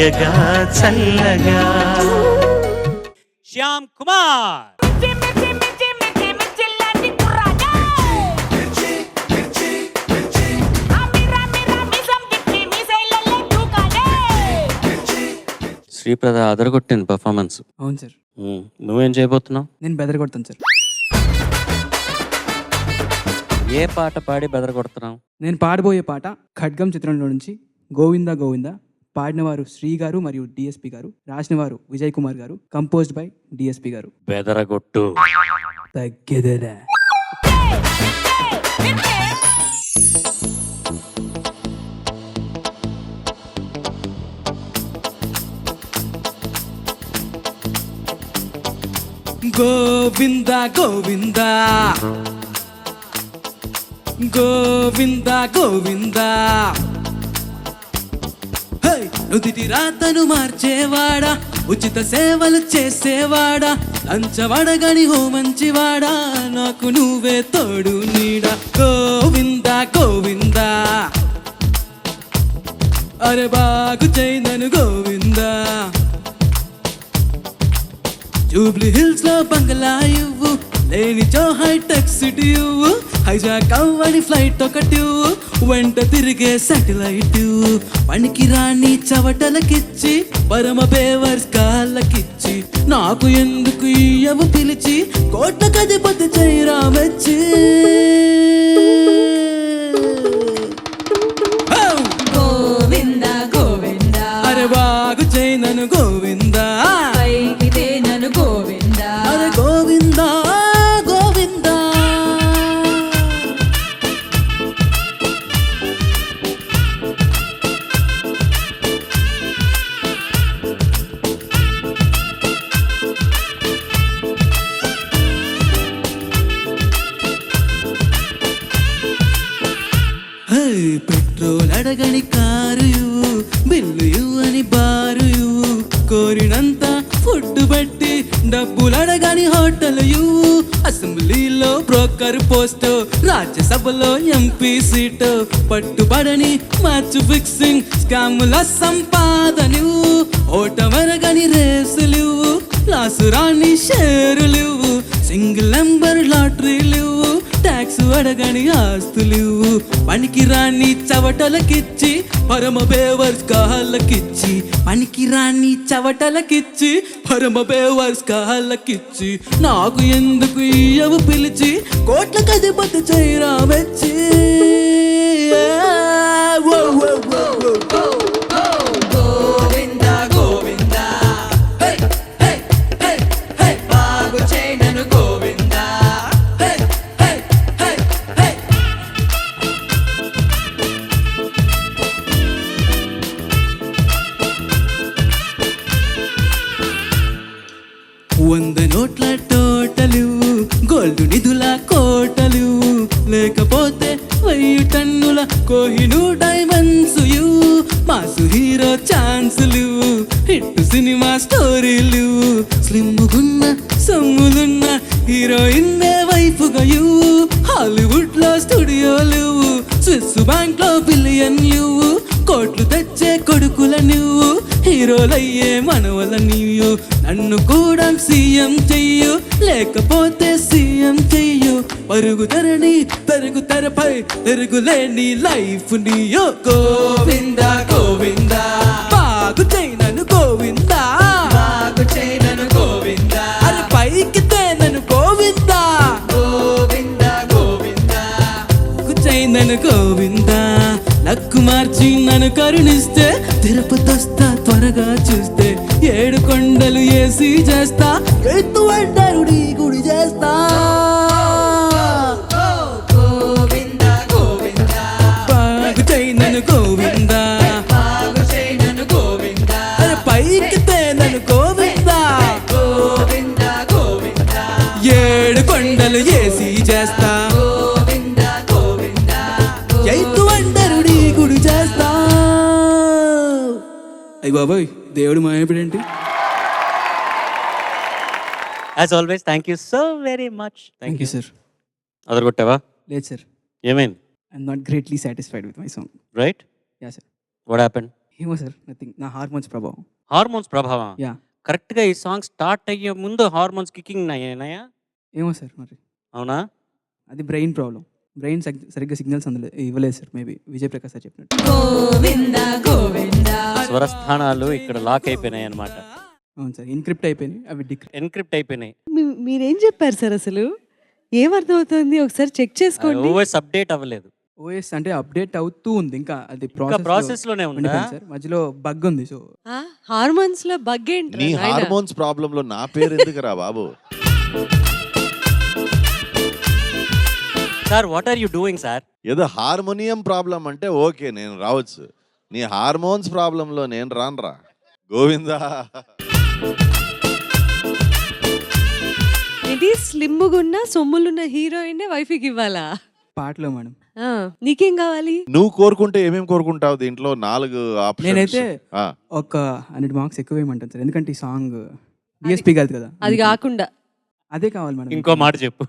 హాయగా చల్లగా. శ్యామ్ కుమార్. శ్రీప్రద అదరగొట్టింది పర్ఫార్మెన్స్. అవును సార్. నువ్వేం చేయబోతున్నావు? నేను బెదరగొడతాను సార్. ఏ పాట పాడి బెదరగొడుతున్నావు? నేను పాడబోయే పాట ఖడ్గం చిత్రంలో నుంచి గోవిందా గోవిందా. పాడినవారు శ్రీ గారు మరియు డిఎస్పి గారు, రాసినవారు విజయ్ కుమార్ గారు, కంపోజ్డ్ బై డిఎస్పి గారు. బెదరగొట్టు. తగ్గెదరా. గోవిందా గోవిందా గోవిందా గోవిందా. నుదిటి రాతను మార్చేవాడా, ఉచిత సేవలు చేసేవాడా, లంచవడగని ఓ మంచివాడా, నాకు నువ్వే తోడు నీడా. గోవిందా గోవిందా, అరే బాగు చేయనను గోవిందా. జూబ్లీ హిల్స్ లో బంగ్లా ఇవ్వు, లేనిచో హైటెక్ సిటీ ఇవ్వు, హైజాక్ అవ్వని ఫ్లైట్ ఒకటి వెంట తిరిగే సాటిలైట్. పనికి రాని చవటలకిచ్చి పరమ పేవర్స్ కాళ్ళకిచ్చి, నాకు ఎందుకు ఇయ్యవు పిలిచి, కోట్లకధిపతి చైరా మెచ్చి. గోవిందా గోవిందా, అరే బాగు చేయనను గోవిందా. నన్ను గోవిందా, అరే గోవిందా గోవిందా. పెట్రోల్ అడగని కారు ఇవ్వు, బిల్లు ఇవ్వని బారు ఇవ్వు, కోరినంత ఫుడ్ బట్టి డబ్బులు అడగని హోటల్ ఇవ్వు, అసెంబ్లీలో బ్రోకర్ పోస్ట్, రాజ్యసభలో ఎంపీ సీటు, పట్టుబడని మ్యాచ్ ఫిక్సింగ్ స్కాముల సంపాదనివ్వు, ఓటమరగని రేసులివ్వు, లాసు రాని షేరులివ్వు, సింగిల్ నెంబర్ లాటరీలివ్వు, ట్యాక్స్ అడగని ఆస్తులివ్వు, పనికి రాని చవటలకిచ్చి పరమ బేవర్స్ కాళ్ళకిచ్చి, పనికి రాని చవటలకిచ్చి పరమ బేవర్స్ కాళ్ళకిచ్చి, నాకు ఎందుకు ఇయ్యవు పిలిచి, కోట్లకధిపతి చైరా మెచ్చి. గోవిందా గోవిందా, బాగు చేయనను గోవిందా. వంద నోట్ల టోటలు, గోల్డ్ నిధుల కోటలు, లేకపోతే 1000 టన్నుల కోహినూ డైమండ్స్ ఇవ్వు, మాసు హీరో ఛాన్సులు, హిట్ సినిమా స్టోరీలు, స్లిమ్గున్న సొమ్ములున్న హీరోయిన్ వైఫుగా ఇవ్వు, హాలీవుడ్ లో స్టూడియోలు, స్విస్ బ్యాంక్ లో బిలియన్ ఇవ్వు, కోట్లు తెచ్చే కొడుకుల నువ్వు, హీరోలయ్యే మనవల నీవు, నన్ను కూడా సీఎం చెయ్యు, లేకపోతే సీఎం చెయ్యు, పరుగు తెరని పెరుగు తెరపై తిరుగులేని లైఫ్ నీయో. గోవిందా గోవిందా, బాగు చేయనను గోవిందా, బాగు చేయనను గోవిందా. అరే పైకి తేనను గోవిందా, గోవిందా గోవిందా, బాగు చేయనను గోవిందా. నక్కు మార్చి నన్ను కరుణిస్తే, తిరుపతొస్తా త్వరగా చూస్తే, 7 కొండలు ఏసీ చేస్తా, ఎత్తు అంటారుడి గుడి చేస్తా. గోవిందా గోవిందా, బాగు చేయనను గోవిందా, బాగు చేయనను గోవిందా. అరే పైకి తేనను గోవిందా, గోవిందా గోవిందా, 7 కొండలు ఏసీ చేస్తా, గోవిందా గోవిందా. ఎత్తు అంటారుడి గుడి చేస్తా. అయ్య బాబాయ్, దేవుడు మాయపడేంటి. As always thank you so very much. Thank you sir. అదరగొట్టావా? లేదు సార్, ఏమైంది? I'm not greatly satisfied with my song. Right? Yeah sir. What happened? ఏమో సార్ నథింగ్, నా హార్మోన్స్ ప్రభావం. హార్మోన్స్ ప్రభావం. యా, కరెక్ట్గా ఈ సాంగ్ స్టార్ట్ అయ్యే ముందు హార్మోన్స్ కికింగ్ అయ్యాయా? ఏమో సార్ మరి అవునా? అది బ్రెయిన్ ప్రాబ్లం. బ్రెయిన్ సరిగ్గా సిగ్నల్స్ ఇవ్వలేదు sir, maybe Vijay Prakash sir చెప్పినట్టు. గోవింద గోవింద స్వరస్థానాలు ఇక్కడ లాక్ అయిపోయినాయి అనమాట, అవును సార్, ఇన్క్రిప్ట్ అయిపోయినాయి, అవి ఎన్క్రిప్ట్ అయిపోయినాయి. మీరేం చెప్పారు సార్ అసలు? ఏం అర్థమవుతుంది ఒకసారి చెక్ చేసుకోండి. ఓఎస్ అప్డేట్ అవ్వలేదు, ఓఎస్ అంటే అప్డేట్ అవుతూ ఉంది, ఇంకా అది ఇంకా ప్రాసెస్ లోనే ఉందా? ఉండిపోయింది సార్, మధ్యలో బగ్ ఉంది. సో హార్మోన్స్ లో బగ్ ఏంటి నీ హార్మోన్స్ ప్రాబ్లం లో నా పేరు ఎందుకురా బాబు? Sir what are you doing sir? ఏదో హార్మోనియం ప్రాబ్లం అంటే ఓకే, నేను రావచ్చు. నీ హార్మోన్స్ ప్రాబ్లంలో నేను రానురా గోవిందా. ఇది స్లిమ్గున్న సొమ్ములున్న హీరోయిన్ వైఫ్కి ఇవ్వాలా? పాటలో మేడం నీకేం కావాలి? నువ్వు కోరుకుంటే ఏమేమి కోరుకుంటావు? దీంట్లో 4 ఆప్షన్స్. నేనైతే ఒక 100 మార్క్స్ ఎక్కువ వేయమంటాను సార్, ఎందుకంటే ఈ సాంగ్ డిఎస్పీ కాదు కదా. అది కాకుండా అదే కావాలి మేడం. ఇంకో మాట చెప్పు.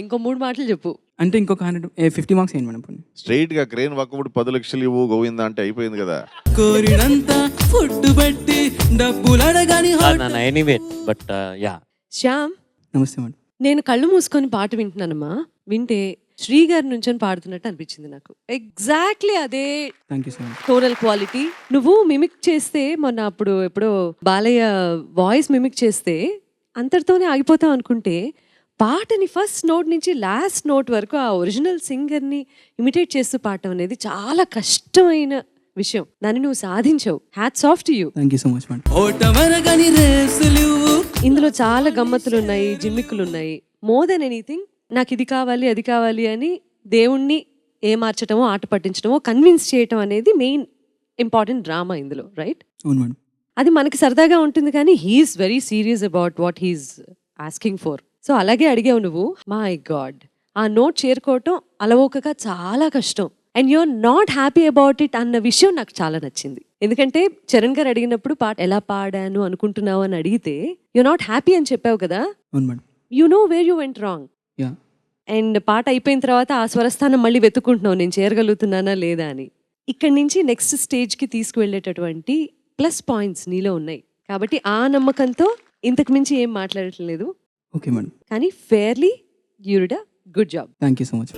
ఇంకో 3 మాటలు చెప్పు. అంటే ఇంకొక 50 మార్క్స్ వేయండి మేడం. స్ట్రైట్ గా క్రేన్ వక్కబడి 10 లక్షలు ఇవ్వు గోవిందా అంటే అయిపోయింది కదా. కోరినంత ఫుడ్ బట్టి డబ్బులు అడగని ఎనీవే బట్ యా. శ్యామ్, నమస్తే మేడం. నేను కళ్ళు మూసుకొని పాట వింటున్నానమ్మా. వింటే శ్రీ గారి నుంచొని పాడుతున్నట్టు అనిపించింది నాకు. ఎగ్జాక్ట్లీ అదే thank you so much. Tonal quality. నువ్వు మిమిక్ చేస్తే మొన్న అప్పుడు ఎప్పుడో బాలయ్య వాయిస్ మిమిక్ చేస్తే అంతటితోనే ఆగిపోతాం అనుకుంటే, పాటని ఫస్ట్ నోట్ నుంచి లాస్ట్ నోట్ వరకు ఆ ఒరిజినల్ సింగర్ని ఇమిటేట్ చేస్తూ పాడటం అనేది చాలా కష్టమైన విషయం. దాన్ని నువ్వు సాధించావు. Hats off to you. Thank you so much madam. ఓటమరగని రేసులు ఇందులో చాలా గమ్మత్తులు ఉన్నాయి, జిమ్మిక్కులు ఉన్నాయి. మోర్ దెన్ ఎనీథింగ్ నాకు ఇది కావాలి అది కావాలి అని దేవుణ్ణి ఏమార్చటమో ఆట పట్టించడమో కన్విన్స్ చేయటం అనేది మెయిన్ ఇంపార్టెంట్ డ్రామా ఇందులో, రైట్? అవును మేడం. అది మనకి సరదాగా ఉంటుంది కానీ he's very serious about what he's asking for. So అలాగే అడిగావు నువ్వు. మై గాడ్, ఆ నోట్ చేరుకోవటం అలవోకగా చాలా కష్టం. And you're not happy about it అన్న విషయం నాకు చాలా నచ్చింది. ఎందుకంటే చరణ్ గారు అడిగినప్పుడు పాట ఎలా పాడాను అనుకుంటున్నావు అని అడిగితే యూఆర్ నాట్ హ్యాపీ అని చెప్పావు కదా. అవును madam. You know where you went wrong. Yeah, and పాట అయిపోయిన తర్వాత ఆ స్వరస్థానం మళ్ళీ వెతుక్కుంటున్నావు, నేను చేరగలుగుతున్నానా లేదా అని. ఇక్కడి నుంచి నెక్స్ట్ స్టేజ్కి తీసుకువెళ్ళేటటువంటి ప్లస్ పాయింట్స్ నీలో ఉన్నాయి. కాబట్టి ఆ నమ్మకంతో ఇంతకు మించి ఏం మాట్లాడట్లేదు. Okay madam. కానీ fairly you did a good job. Thank you so much.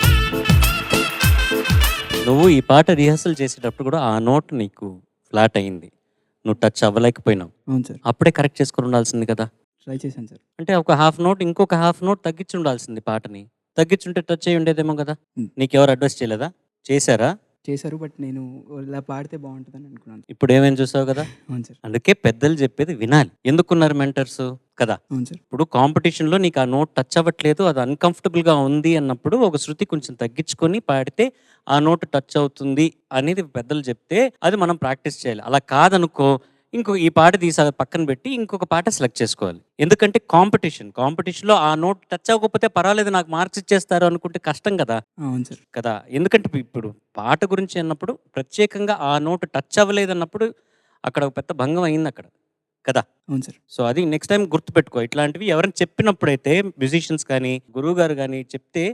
నువ్వు ఈ పాట రిహర్సల్ చేసేటప్పుడు కూడా ఆ నోట్ నీకు ఫ్లాట్ అయింది, నువ్వు టచ్ అవ్వలేకపోయినావు. అవును సార్, అప్పుడే కరెక్ట్ చేసుకుని ఉండాల్సింది కదా. ట్రై చేశాను సార్. అంటే ఒక హాఫ్ నోట్ ఇంకొక హాఫ్ నోట్ తగ్గించి ఉండాల్సింది, పాటని తగ్గించుంటే టచ్ అయ్యి ఉండేదేమో కదా. నీకెవరు అడ్వైస్ చేయలేదా? చేశారా? చేశారు, బట్ నేను ఇలా పాడితే బాగుంటుందని అనుకున్నాను. ఇప్పుడు ఏమేమి చూసావు కదా. అవును సార్. అందుకే పెద్దలు చెప్పేది వినాలి. ఎందుకున్నారు మెంటర్స్ కదా. అవును సార్. ఇప్పుడు కాంపిటీషన్లో నీకు ఆ నోట్ టచ్ అవ్వట్లేదు, అది అన్కంఫర్టబుల్గా ఉంది అన్నప్పుడు ఒక శృతి కొంచెం తగ్గించుకొని పాడితే ఆ నోట్ టచ్ అవుతుంది అనేది పెద్దలు చెప్తే అది మనం ప్రాక్టీస్ చేయాలి. అలా కాదనుకో ఈ పాట తీసి పక్కన పెట్టి ఇంకొక పాట సెలెక్ట్ చేసుకోవాలి. ఎందుకంటే కాంపిటీషన్లో ఆ నోట్ టచ్ అవ్వకపోతే పర్వాలేదు, నాకు మార్క్స్ ఇచ్చేస్తారు అనుకుంటే కష్టం కదా. అవును సార్. కదా, ఎందుకంటే ఇప్పుడు పాట గురించి అన్నప్పుడు ప్రత్యేకంగా ఆ నోట్ టచ్ అవ్వలేదు అన్నప్పుడు అక్కడ ఒక పెద్ద భంగం అయింది అక్కడ కదా. అవును సార్. సో అది నెక్స్ట్ టైం గుర్తుపెట్టుకో. ఇట్లాంటివి ఎవరైనా చెప్పినప్పుడైతే మ్యూజిషియన్స్ కానీ గురువు గారు కానీ చెప్తే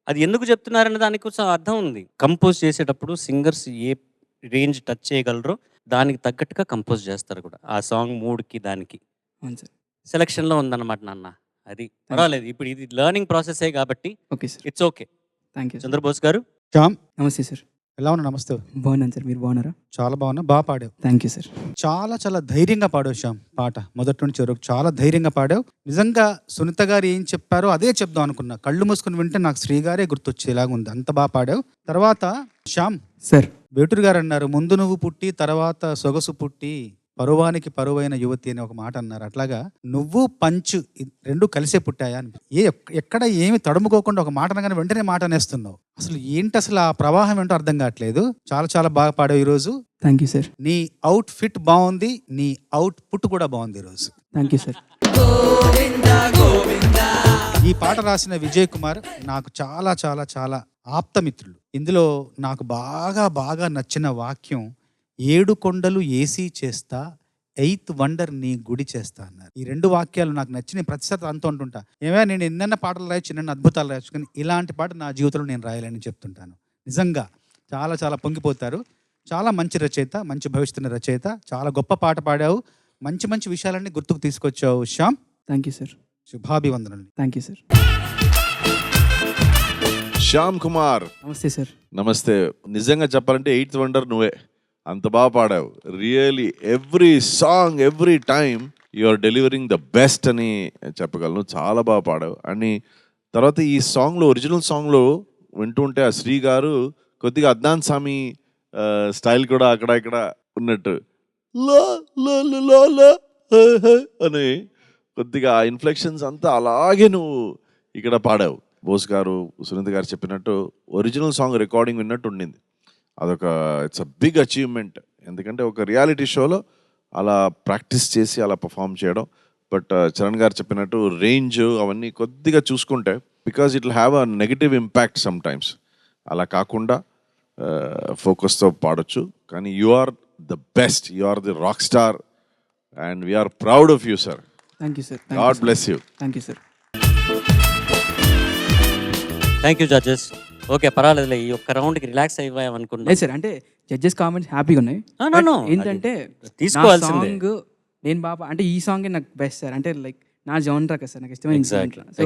అది ఎందుకు చెప్తున్నారనే దానికి కొంచెం అర్థం ఉంది. కంపోజ్ చేసేటప్పుడు సింగర్స్ ఏ రేంజ్ టచ్ చేయగలరో దానికి తగ్గట్టుగా కంపోజ్ చేస్తారు కూడా, ఆ సాంగ్ మూడ్కి దానికి. అవును సార్. సెలక్షన్లో ఉందన్నమాట నాన్న. అది పర్వాలేదు, ఇప్పుడు ఇది లెర్నింగ్ ప్రాసెసే కాబట్టి okay sir. It's okay. Thank you. Chandrabose garu Shyam, నమస్తే సార్. ఎలా ఉన్నా? నమస్తే. బాగున్నాను సార్, మీరు బాగున్నారా? చాలా బాగున్నా, బాగా పాడావు. Thank you sir. చాలా ధైర్యంగా పాడావు శ్యామ్. పాట మొదటి నుంచి వరకు చాలా ధైర్యంగా పాడావు. నిజంగా సునీత గారు ఏం చెప్పారో అదే చెప్దాం అనుకున్నా. కళ్ళు మూసుకుని వింటే నాకు శ్రీగారే గుర్తొచ్చేలాగా ఉంది, అంత బాగా పాడావు. తర్వాత శ్యామ్ సార్, వేటూరు గారు అన్నారు, ముందు నువ్వు పుట్టి తర్వాత సొగసు పుట్టి పరువానికి పరువైన యువతి అని ఒక మాట అన్నారు. అట్లాగా నువ్వు పంచు రెండు కలిసే పుట్టాయా అని ఎక్కడ ఏమి తడుముకోకుండా ఒక మాట అనగానే వెంటనే మాట అనేస్తున్నావు. అసలు ఏంటి అసలు ఆ ప్రవాహం ఏంటో అర్థం కావట్లేదు. చాలా బాగా పాడావు ఈరోజు. Thank you sir. నీ అవుట్ ఫిట్ బాగుంది, నీ అవుట్ పుట్ కూడా బాగుంది ఈరోజు. Thank you sir. ఈ పాట రాసిన విజయ్ కుమార్ నాకు చాలా ఆప్తమిత్రులు. ఇందులో నాకు బాగా నచ్చిన వాక్యం, 7 కొండలు ఏసీ చేస్తా, 8th వండర్ నీ గుడి చేస్తా అన్నారు. ఈ 2 వాక్యాలు నాకు నచ్చిన ప్రతిసారి అంటూ ఉంటుంటా. ఏమైనా నేను ఎన్నెన్న పాటలు రాయొచ్చు, ఎన్నెన్న అద్భుతాలు రాయొచ్చు, కానీ ఇలాంటి పాట నా జీవితంలో నేను రాయాలని చెప్తుంటాను. నిజంగా చాలా పొంగిపోతారు. చాలా మంచి రచయిత, మంచి భవిష్యత్తున్న రచయిత. చాలా గొప్ప పాట పాడావు. మంచి మంచి విషయాలన్నీ గుర్తుకు తీసుకొచ్చావు శ్యామ్. Thank you sir. శుభాభివందనలు. Thank you sir. Shyam Kumar నమస్తే సార్. నమస్తే. నిజంగా చెప్పాలంటే 8th వండర్ నువ్వే. అంత బాగా పాడావు. Really every song every time you are delivering the best అని చెప్పగలను. చాలా బాగా పాడావు. అని తర్వాత ఈ సాంగ్లో, ఒరిజినల్ సాంగ్లో వింటూ ఉంటే ఆ శ్రీ గారు కొద్దిగా అద్నాన్ సామి స్టైల్ కూడా అక్కడ ఇక్కడ ఉన్నట్టు లా లా లా లా లా హే హే అని కొద్దిగా ఆ ఇన్ఫ్లెక్షన్స్ అంతా అలాగే నువ్వు ఇక్కడ పాడావు. బోస్ గారు, సునీత గారు చెప్పినట్టు ఒరిజినల్ సాంగ్ రికార్డింగ్ విన్నట్టు ఉండింది. అదొక ఇట్స్ అ బిగ్ అచీవ్మెంట్. ఎందుకంటే ఒక రియాలిటీ షోలో అలా ప్రాక్టీస్ చేసి అలా పర్ఫామ్ చేయడం. బట్ చరణ్ గారు చెప్పినట్టు రేంజ్ అవన్నీ కొద్దిగా చూసుకుంటే, because it will have a negative impact some times. అలా కాకుండా ఫోకస్తో పాడొచ్చు. కానీ you are the best, you are the rock star and we're proud of you sir. Thank you sir. God bless you. Thank you sir. Thank you judges. Okay, పర్వాలేదులే, ఈ ఒక్క రౌండ్కి relax అయ్యామనుకున్నా. లేదు sir, అంటే జడ్జెస్ కామెంట్స్ హ్యాపీగా ఉన్నాయి. No, no, no. But ఏంటంటే తీసుకోవాల్సిందే. Song నేను బాగా, అంటే ఈ సాంగ్ నాకు బెస్ట్ సార్. అంటే లైక్ నా జోనర్ కదా సార్, నాకు ఇష్టమైన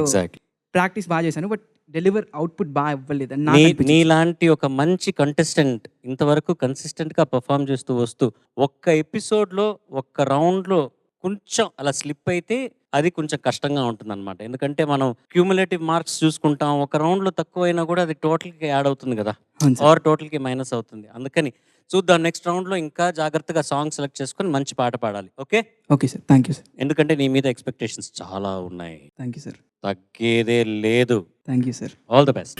ఎగ్జాక్ట్లీ. ప్రాక్టీస్ బాగా చేశాను, బట్ డెలివర్ అవుట్పుట్ బాగా ఇవ్వలేదు అని నాకు అనిపించింది. నీలాంటి ఒక మంచి కంటెస్టెంట్ ఇంతవరకు కన్సిస్టెంట్గా పర్ఫామ్ చేస్తూ వస్తూ ఒక్క ఎపిసోడ్లో ఒక్క రౌండ్లో కొంచెం అలా స్లిప్ అయితే అది కొంచెం కష్టంగా ఉంటుంది అనమాట. ఎందుకంటే మనం క్యూములేటివ్ మార్క్స్ చూసుకుంటాం. ఒక రౌండ్లో తక్కువైనా కూడా అది టోటల్కి యాడ్ అవుతుంది కదా, అవును సార్. ఆర్ టోటల్కి మైనస్ అవుతుంది. అందుకని చూద్దాం, నెక్స్ట్ రౌండ్లో ఇంకా జాగ్రత్తగా సాంగ్ సెలెక్ట్ చేసుకొని మంచి పాట పాడాలి. Okay okay sir. Thank you sir. ఎందుకంటే నీ మీద ఎక్స్పెక్టేషన్స్ చాలా ఉన్నాయి, థ్యాంక్ యూ సార్. తగ్గేదే లేదు. Thank you sir. All the best.